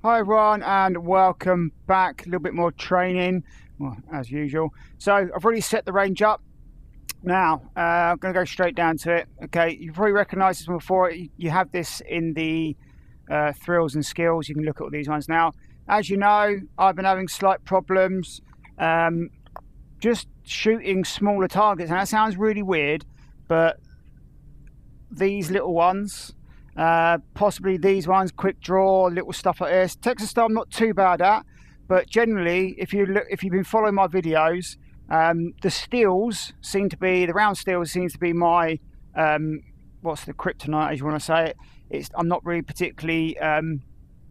Hi everyone and welcome back. A little bit more training, well, as usual. So I've already set the range up. Now I'm going to go straight down to it. Okay, you've probably recognised this one before. You have this in the thrills and skills. You can look at all these ones now. As you know, I've been having slight problems just shooting smaller targets. And that sounds really weird, but these little ones, possibly these ones, quick draw, little stuff like this. Texas Star I'm not too bad at, but generally, if you've been following my videos, the steels seem to be, the round steels seems to be my what's the kryptonite, as you want to say it. I'm not really particularly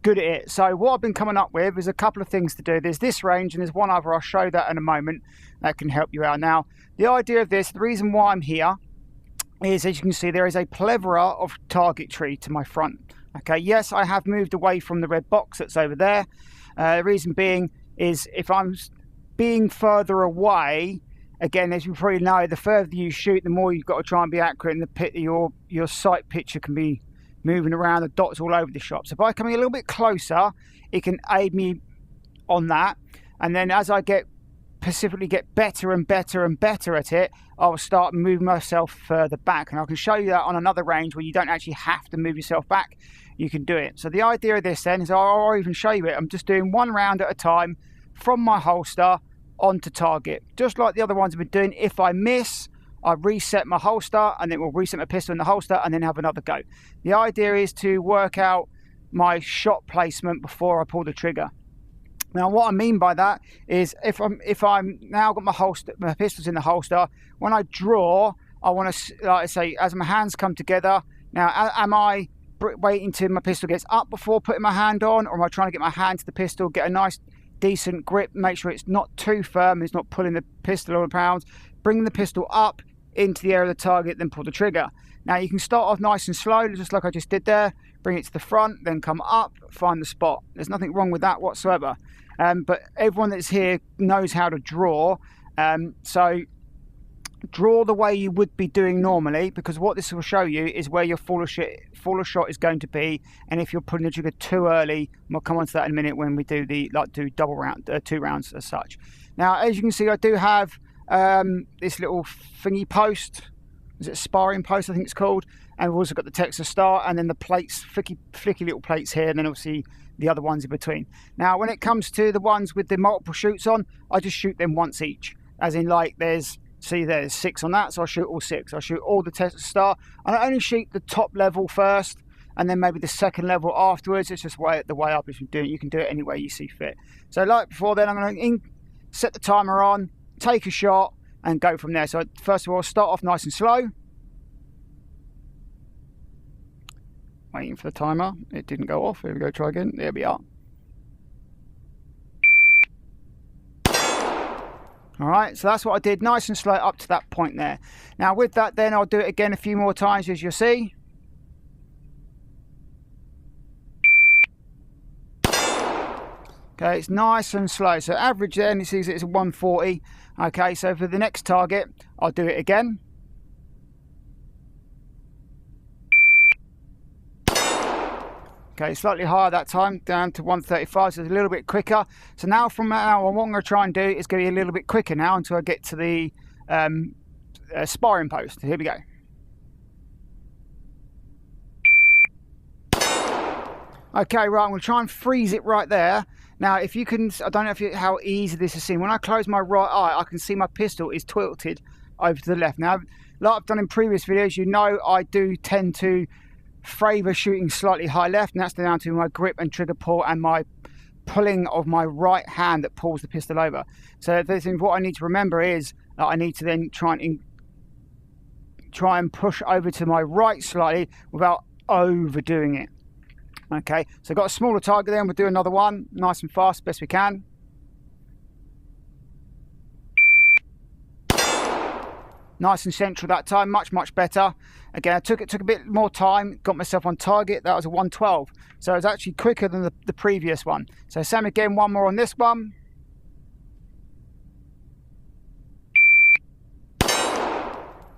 good at it. So what I've been coming up with is a couple of things to do. There's this range and there's one other. I'll show that in a moment. That can help you out. Now, the idea of this, the reason why I'm here is, as you can see, there is a plethora of target tree to my front. Okay, yes, I have moved away from the red box that's over there. The reason being is if I'm being further away, again, as you probably know, the further you shoot, the more you've got to try and be accurate, and your sight picture can be moving around, the dots all over the shop. So by coming a little bit closer, it can aid me on that. And then as I specifically get better and better and better at it, I'll start moving myself further back, and I can show you that on another range where you don't actually have to move yourself back. You can do it. So the idea of this then is, I'll even show you it. I'm just doing one round at a time from my holster onto target, just like the other ones I've been doing. If I miss, I reset my holster, and then we'll reset my pistol in the holster and then have another go. The idea is to work out my shot placement before I pull the trigger. Now, what I mean by that is, if I'm now got my pistols in the holster, when I draw, I want to, like I say, as my hands come together. Now, am I waiting till my pistol gets up before putting my hand on, or am I trying to get my hand to the pistol, get a nice, decent grip, make sure it's not too firm, it's not pulling the pistol over pounds, bring the pistol up into the area of the target, then pull the trigger. Now, you can start off nice and slow, just like I just did there. Bring it to the front, then come up, find the spot. There's nothing wrong with that whatsoever. But everyone that's here knows how to draw. So draw the way you would be doing normally, because what this will show you is where your fuller shot is going to be. And if you're putting the trigger too early, we'll come on to that in a minute when we do do double round, 2 rounds as such. Now, as you can see, I do have this little thingy post. Is it a sparring post, I think it's called? And we've also got the Texas Star, and then the plates, flicky little plates here, and then obviously the other ones in between. Now, when it comes to the ones with the multiple shoots on, I just shoot them once each. As in, like, there's 6 on that, so I shoot all 6. I shoot all the Texas Star, and I only shoot the top level first, and then maybe the second level afterwards. It's just the way I've been doing it. You can do it any way you see fit. So like before, then I'm going to set the timer on, take a shot, and go from there. So first of all, start off nice and slow. Waiting for the timer. It didn't go off. Here we go, try again. There we are. Alright, so that's what I did, nice and slow up to that point there. Now with that then, I'll do it again a few more times, as you'll see. Okay, it's nice and slow. So average then, you see it's 140. Okay, so for the next target, I'll do it again. Okay, slightly higher that time, down to 135, so it's a little bit quicker. So now from now on, what I'm going to try and do is go a little bit quicker now until I get to the sparring post. Here we go. Okay, right, I'm going to try and freeze it right there. Now, if you can, I don't know how easy this is seen. When I close my right eye, I can see my pistol is tilted over to the left. Now, like I've done in previous videos, you know I do tend to favour shooting slightly high left, and that's down to my grip and trigger pull and my pulling of my right hand that pulls the pistol over. So what I need to remember is that I need to then try and push over to my right slightly without overdoing it. Okay, so I've got a smaller target then. We'll do another one nice and fast, best we can. Nice and central that time, much better. Again, it took a bit more time, got myself on target. That was a 112, so it was actually quicker than the previous one. So same again, one more on this one.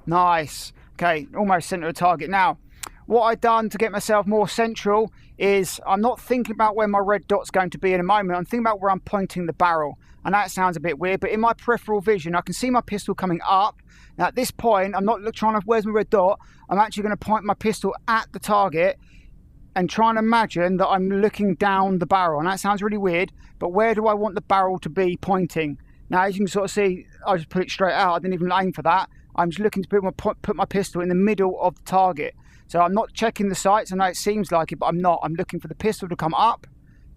Nice. Okay, almost center of target. Now, what I've done to get myself more central is I'm not thinking about where my red dot's going to be in a moment. I'm thinking about where I'm pointing the barrel. And that sounds a bit weird, but in my peripheral vision, I can see my pistol coming up. Now at this point, I'm not trying to, where's my red dot? I'm actually going to point my pistol at the target and trying to imagine that I'm looking down the barrel. And that sounds really weird, but where do I want the barrel to be pointing? Now, as you can sort of see, I just put it straight out. I didn't even aim for that. I'm just looking to put my pistol in the middle of the target. So I'm not checking the sights. I know it seems like it, but I'm not. I'm looking for the pistol to come up,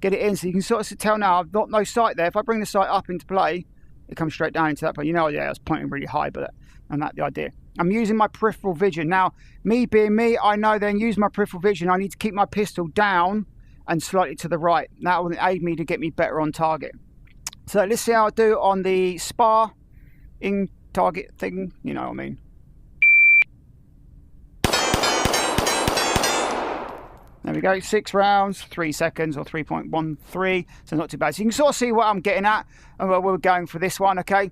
get it in. So you can sort of tell now I've got no sight there. If I bring the sight up into play, it comes straight down into that point. You know, yeah, I was pointing really high, but and that's the idea. I'm using my peripheral vision. Now, me being me, I know then using my peripheral vision, I need to keep my pistol down and slightly to the right. That will aid me to get me better on target. So let's see how I do on the SPAR in target thing, you know what I mean. There we go, 6 rounds, 3 seconds or 3.13, so not too bad. So you can sort of see what I'm getting at and where we're going for this one, okay?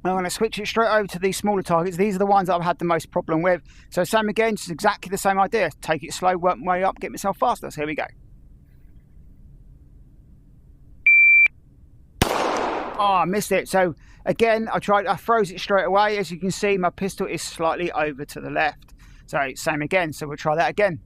I'm going to switch it straight over to these smaller targets. These are the ones that I've had the most problem with. So same again, just exactly the same idea. Take it slow, work my way up, get myself faster. So here we go. Oh, I missed it. So again, I froze it straight away. As you can see, my pistol is slightly over to the left. So same again. So we'll try that again.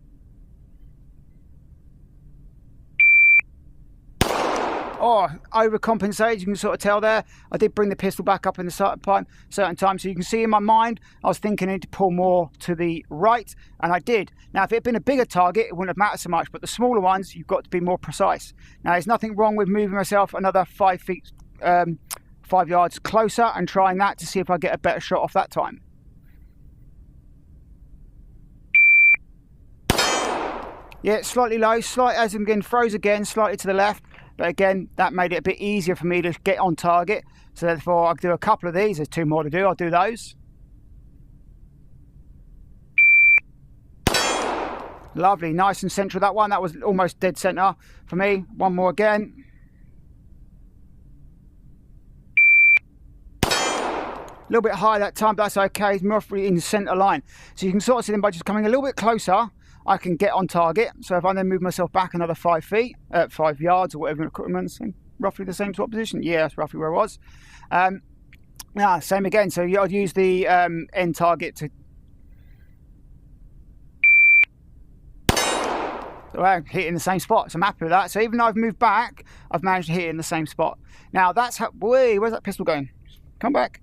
Oh, overcompensated, you can sort of tell there. I did bring the pistol back up in the certain time. So you can see in my mind, I was thinking I need to pull more to the right, and I did. Now, if it had been a bigger target, it wouldn't have mattered so much, but the smaller ones, you've got to be more precise. Now, there's nothing wrong with moving myself another 5 yards closer and trying that to see if I get a better shot off that time. Yeah, slightly low, as I'm getting froze again, slightly to the left. But again, that made it a bit easier for me to get on target. So therefore, I'll do a couple of these. There's 2 more to do. I'll do those. Lovely, nice and central that one. That was almost dead center for me. One more again. A little bit high that time, but that's okay. It's roughly in the center line. So you can sort of see them by just coming a little bit closer. I can get on target. So if I then move myself back another 5 yards or whatever equipment, roughly the same sort of position. Yeah, that's roughly where I was. Yeah, same again. So I'd use the end target to. So I hit it in the same spot. So I'm happy with that. So even though I've moved back, I've managed to hit it in the same spot. Now that's how. Wait, where's that pistol going? Come back.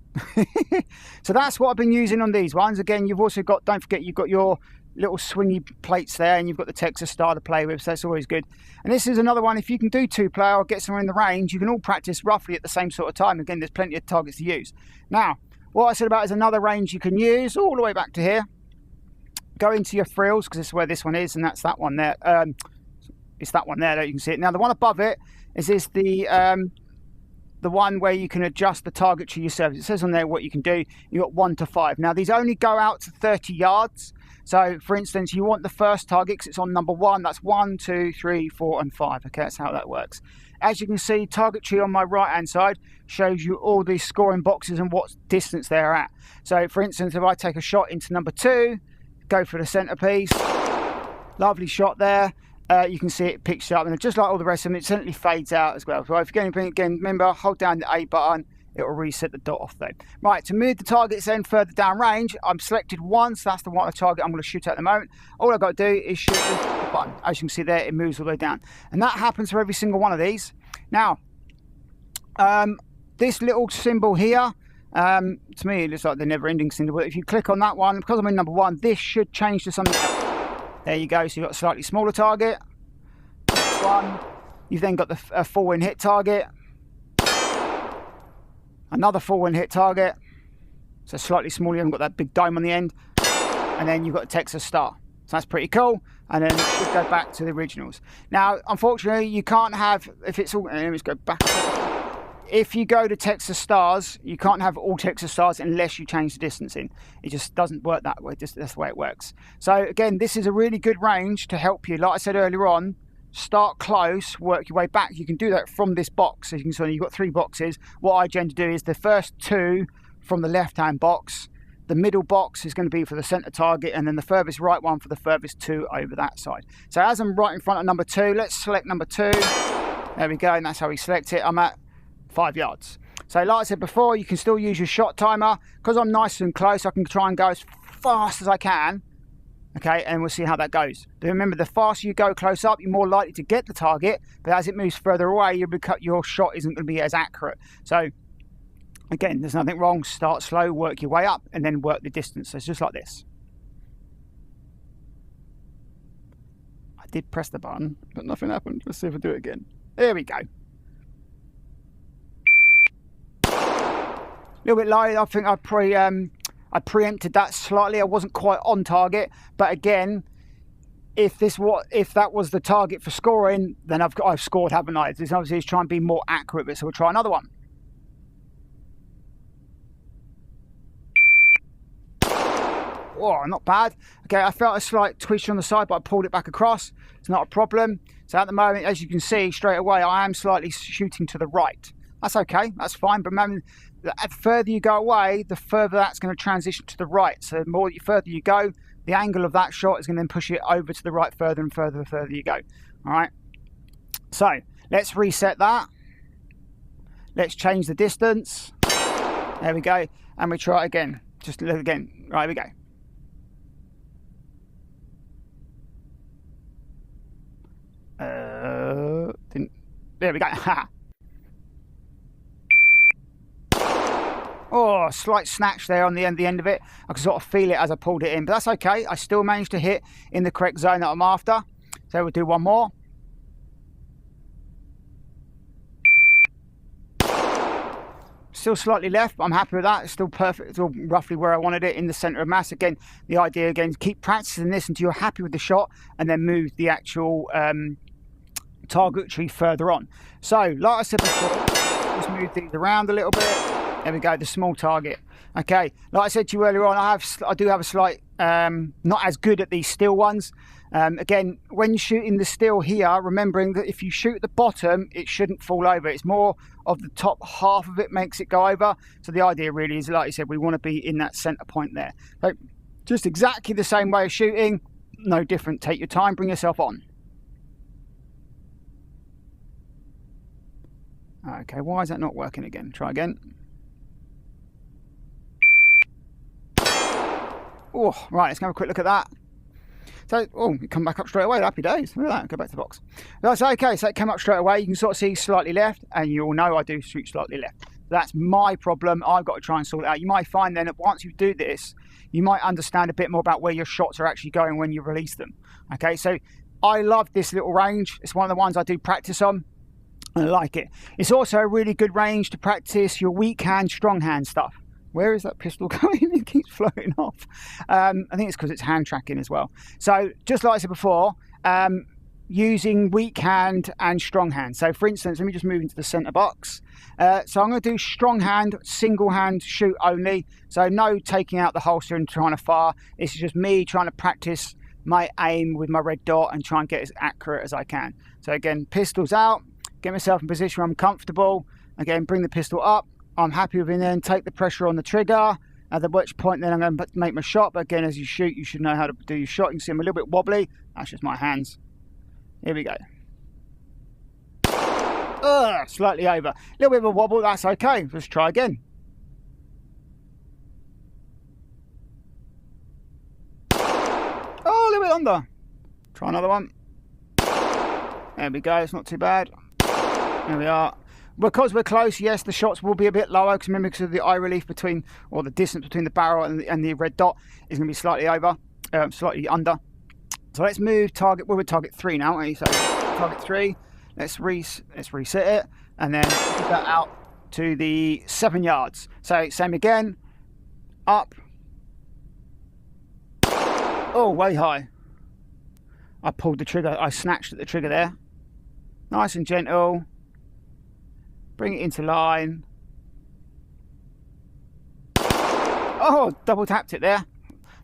So that's what I've been using on these ones. Again, you've also got. Don't forget, you've got your little swingy plates there, and you've got the Texas Star to play with, so that's always good. And this is another one, if you can do 2-player or get somewhere in the range, you can all practice roughly at the same sort of time. Again, there's plenty of targets to use. Now, what I said about is another range you can use all the way back to here. Go into your frills, because this is where this one is, and that's that one there. It's that one there that you can see it. Now, the one above it is the one where you can adjust the targetry yourself. It says on there what you can do. You've got 1 to 5. Now, these only go out to 30 yards. So, for instance, you want the first target because it's on number 1. That's 1, 2, 3, 4, and 5. Okay, that's how that works. As you can see, targetry on my right-hand side shows you all these scoring boxes and what distance they're at. So, for instance, if I take a shot into number 2, go for the centerpiece. Lovely shot there. You can see it picks up, and just like all the rest of them, it certainly fades out as well. So if you're going to again, remember, hold down the A button. It will reset the dot off though. Right, to move the targets then further down range, I'm selected once. That's the one target I'm going to shoot at the moment. All I've got to do is shoot the button. As you can see there, it moves all the way down. And that happens for every single one of these. Now, this little symbol here, to me, it looks like the never-ending symbol. But if you click on that one, because I'm in number 1, this should change to something else. There you go. So you've got a slightly smaller target. Next one. You've then got the full win hit target. Another full win hit target, so slightly smaller, you haven't got that big dome on the end, and then you've got a Texas Star, so that's pretty cool. And then it should go back to the originals. Now, unfortunately, you can't have, if it's all, let's go back. If you go to Texas Stars, you can't have all Texas Stars unless you change the distancing. It just doesn't work that way, that's the way it works. So again, this is a really good range to help you. Like I said earlier on, start close, work your way back. You can do that from this box. As you can see, you've got 3 boxes. What I tend to do is the first 2 from the left-hand box, the middle box is going to be for the centre target, and then the furthest right one for the furthest 2 over that side. So as I'm right in front of number 2, let's select number 2. There we go, and that's how we select it. I'm at 5 yards. So like I said before, you can still use your shot timer. Because I'm nice and close, I can try and go as fast as I can. Okay, and we'll see how that goes. Remember, the faster you go close up, you're more likely to get the target, but as it moves further away, your shot isn't going to be as accurate. So again, there's nothing wrong. Start slow, work your way up, and then work the distance. So it's just like this. I did press the button, but nothing happened. Let's see if I do it again. There we go. A little bit low. I think I preempted that slightly. I wasn't quite on target, but again, if that was the target for scoring, then I've scored, haven't I? It's obviously trying to be more accurate, but so we'll try another one. Oh, not bad. Okay, I felt a slight twitch on the side, but I pulled it back across. It's not a problem. So at the moment, as you can see straight away, I am slightly shooting to the right. That's okay, that's fine. But remember, the further you go away, the further that's going to transition to the right. So the further you go, the angle of that shot is going to then push it over to the right further and further the further you go. All right. So let's reset that. Let's change the distance. There we go. And we try it again. Just look again. Right, here we go. There we go. Ha. Oh, a slight snatch there on the end of it. I could sort of feel it as I pulled it in, but that's okay. I still managed to hit in the correct zone that I'm after. So we'll do one more. Still slightly left, but I'm happy with that. It's still perfect. It's all roughly where I wanted it, in the centre of mass. Again, the idea again is keep practicing this until you're happy with the shot, and then move the actual targetry further on. So, like I said before, just move these around a little bit. There we go, the small target. Okay, like I said to you earlier on, I do have a slight, not as good at these still ones. Again, when you're shooting the still here, remembering that if you shoot at the bottom, it shouldn't fall over. It's more of the top half of it makes it go over. So the idea really is, like I said, we want to be in that centre point there. So just exactly the same way of shooting, no different. Take your time, bring yourself on. Okay, why is that not working again? Try again. Oh, right, let's have a quick look at that. So, oh, it come back up straight away. Happy days. Look at that. Go back to the box. That's okay. So it came up straight away. You can sort of see slightly left, and you'll know I do shoot slightly left. That's my problem. I've got to try and sort it out. You might find then that once you do this, you might understand a bit more about where your shots are actually going when you release them. Okay, so I love this little range. It's one of the ones I do practice on. I like it. It's also a really good range to practice your weak hand, strong hand stuff. Where is that pistol going? It keeps floating off. I think it's because it's hand tracking as well. So just like I said before, using weak hand and strong hand. So for instance, let me just move into the center box. So I'm going to do strong hand, single hand shoot only. So no taking out the holster and trying to fire. It's just me trying to practice my aim with my red dot and try and get as accurate as I can. So again, pistols out, get myself in position where I'm comfortable. Again, bring the pistol up. I'm happy with it, then take the pressure on the trigger, at which point then I'm going to make my shot. But again, as you shoot, you should know how to do your shot. You can see I'm a little bit wobbly. That's just my hands. Here we go. Slightly over. A little bit of a wobble, that's okay. Let's try again. Oh, a little bit under. Try another one. There we go, it's not too bad. There we are. Because we're close, yes, the shots will be a bit lower, because remember, because of the eye relief between, or the distance between the barrel and the red dot is going to be slightly over, slightly under. So let's move target. We're with target 3 now, aren't we? So target 3. Let's reset it, and then put that out to the 7 yards. So same again, up. Oh, way high. I pulled the trigger. I snatched at the trigger there. Nice and gentle. Bring it into line. Oh, double tapped it there.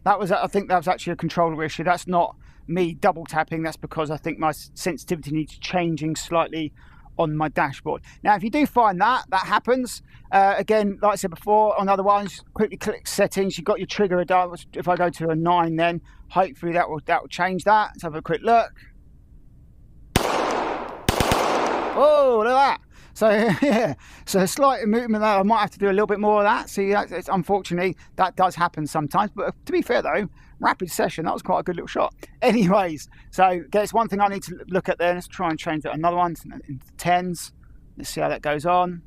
That was, I think that was actually a controller issue. That's not me double tapping. That's because I think my sensitivity needs changing slightly on my dashboard. Now, if you do find that happens, again, like I said before, on other ones, quickly click settings. You've got your trigger. If I go to a 9, then hopefully that will change that. Let's have a quick look. Oh, look at that. So yeah, so a slight movement there. I might have to do a little bit more of that. See, unfortunately, that does happen sometimes. But to be fair though, rapid session, that was quite a good little shot. Anyways, so there's one thing I need to look at there. Let's try and change that. Another one into 10s. Let's see how that goes on.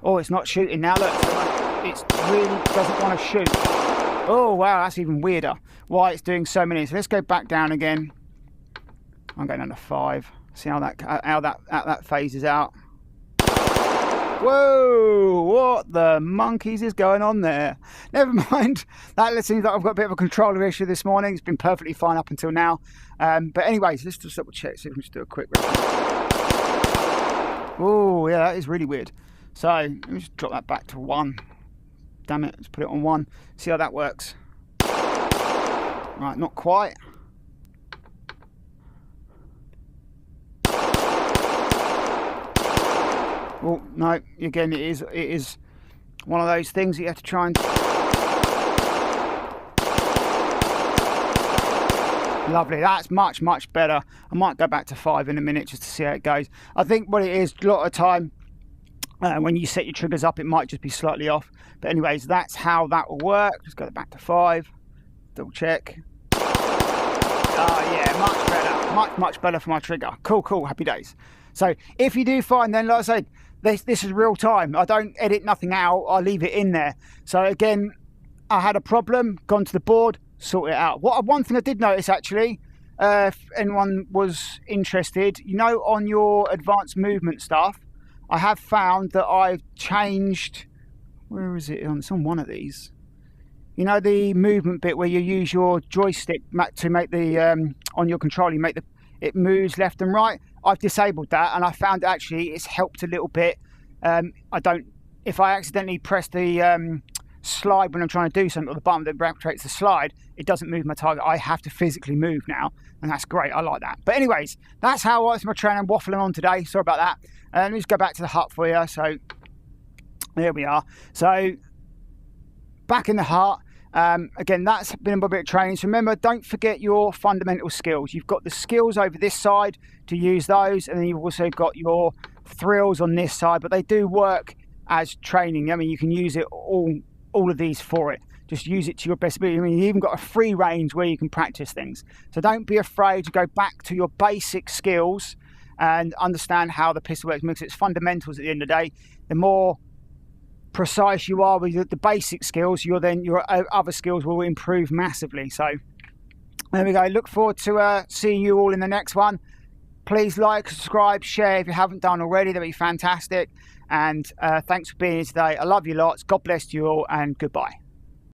Oh, it's not shooting now. Look, it really doesn't want to shoot. Oh wow, that's even weirder. Why it's doing so many. So let's go back down again. I'm going down to 5. See how that phases out. Whoa! What the monkeys is going on there? Never mind. That seems like I've got a bit of a controller issue this morning. It's been perfectly fine up until now. But anyways, let's just double check. See if we can just do a quick. Oh yeah, that is really weird. So let me just drop that back to 1. Damn it! Let's put it on 1. See how that works. Right, not quite. Oh no! Again, it is one of those things that you have to try and. Lovely. That's much better. I might go back to 5 in a minute just to see how it goes. I think what it is, a lot of time when you set your triggers up, it might just be slightly off. But anyways, that's how that will work. Let's go back to 5. Double check. Oh yeah, much better. Much better for my trigger. Cool. Happy days. So if you do find, then like I said, this is real time. I don't edit nothing out. I leave it in there. So again, I had a problem, gone to the board, sort it out. One thing I did notice actually, if anyone was interested, you know, on your advanced movement stuff, I have found that I've changed. Where is it? It's on one of these. You know, the movement bit where you use your joystick to make the on your controller, you make it moves left and right. I've disabled that, and I found actually it's helped a little bit. If I accidentally press the slide when I'm trying to do something, or the button that rotates the slide, it doesn't move my target. I have to physically move now, and that's great. I like that. But anyways, that's how it's my training. I'm waffling on today. Sorry about that. Let me just go back to the hut for you. So there we are. So back in the hut. Again, that's been a bit of training. So remember, don't forget your fundamental skills. You've got the skills over this side to use those, and then you've also got your thrills on this side, but they do work as training. I mean, you can use it all of these for it. Just use it to your best ability. I mean, you've even got a free range where you can practice things. So don't be afraid to go back to your basic skills and understand how the pistol works, because it's fundamentals at the end of the day. The more precise you are with the basic skills, your other skills will improve massively. So there we go. Look forward to seeing you all in the next one. Please like, subscribe, share if you haven't done already. That'd be fantastic. And thanks for being here today. I love you lots. God bless you all, and goodbye.